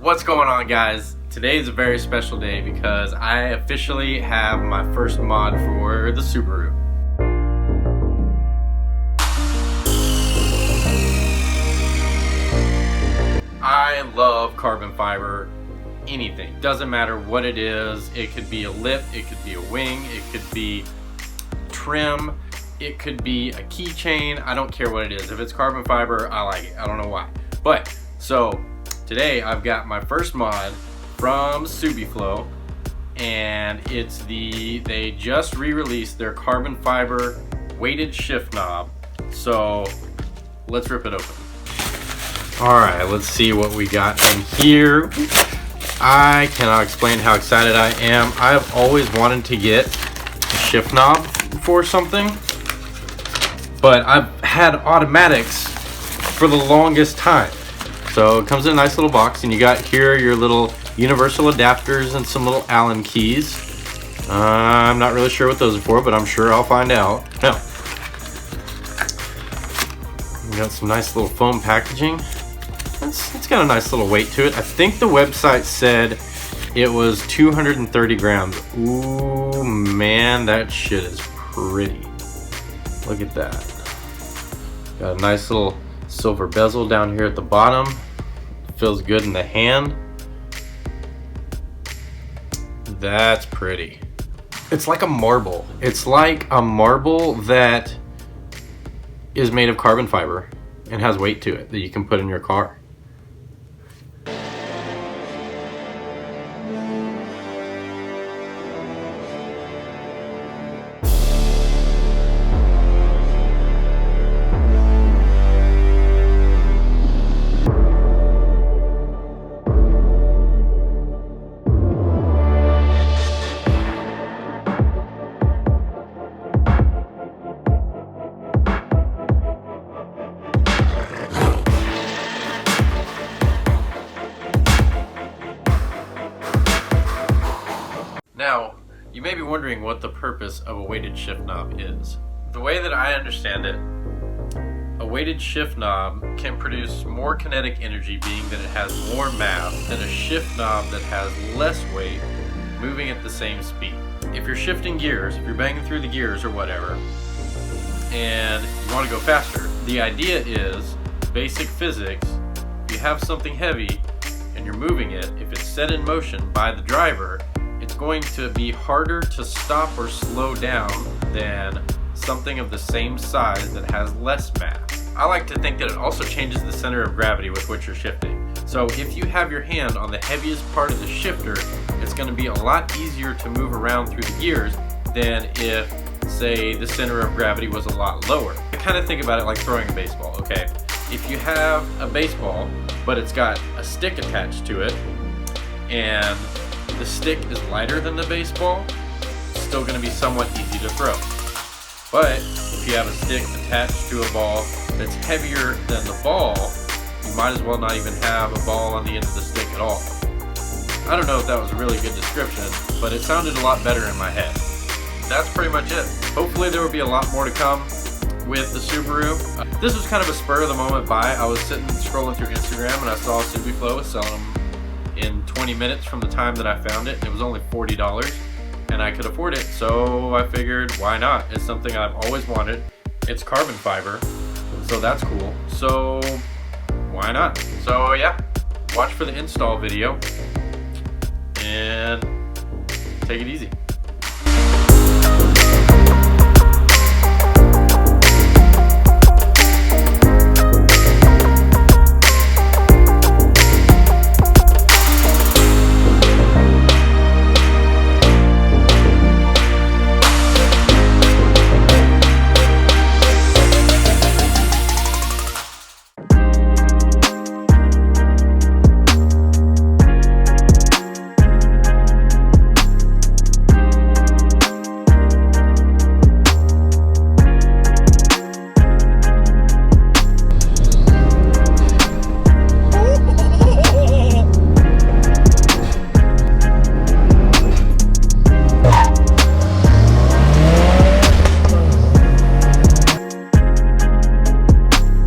What's going on, guys? Today is a very special day because I officially have my first mod for the Subaru. I love carbon fiber, anything. Doesn't matter what it is. It could be a lip, it could be a wing, it could be trim, it could be a keychain. I don't care what it is. If it's carbon fiber, I like it. I don't know why. But, so today I've got my first mod from Subiflow, and it's they just re-released their carbon fiber weighted shift knob. So let's rip it open. Alright, let's see what we got in here. I cannot explain how excited I am. I've always wanted to get a shift knob for something, but I've had automatics for the longest time. So it comes in a nice little box, and you got here your little universal adapters and some little Allen keys. I'm not really sure what those are for, but I'm sure I'll find out. No. We got some nice little foam packaging. It's got a nice little weight to it. I think the website said it was 230 grams. Ooh, man, that shit is pretty. Look at that. Got a nice little silver bezel down here at the bottom. Feels good in the hand. That's pretty. It's like a marble. It's like a marble that is made of carbon fiber and has weight to it that you can put in your car. Now, you may be wondering what the purpose of a weighted shift knob is. The way that I understand it, a weighted shift knob can produce more kinetic energy, being that it has more mass, than a shift knob that has less weight moving at the same speed. If you're shifting gears, if you're banging through the gears or whatever, and you want to go faster, the idea is basic physics. If you have something heavy and you're moving it, if it's set in motion by the driver, it's going to be harder to stop or slow down than something of the same size that has less mass. I like to think that it also changes the center of gravity with which you're shifting. So if you have your hand on the heaviest part of the shifter, it's going to be a lot easier to move around through the gears than if, say, the center of gravity was a lot lower. I kind of think about it like throwing a baseball, okay? If you have a baseball, but it's got a stick attached to it, and the stick is lighter than the baseball, it's still going to be somewhat easy to throw. But if you have a stick attached to a ball that's heavier than the ball, you might as well not even have a ball on the end of the stick at all. I don't know if that was a really good description, but it sounded a lot better in my head. That's pretty much it. Hopefully there will be a lot more to come with the Subaru. This was kind of a spur of the moment buy. I was sitting scrolling through Instagram and I saw Subiflow was selling them in 20 minutes from the time that I found it, and it was only $40 and I could afford it, so I figured why not? It's something I've always wanted. It's carbon fiber, so that's cool, so why not? So yeah, watch for the install video and take it easy.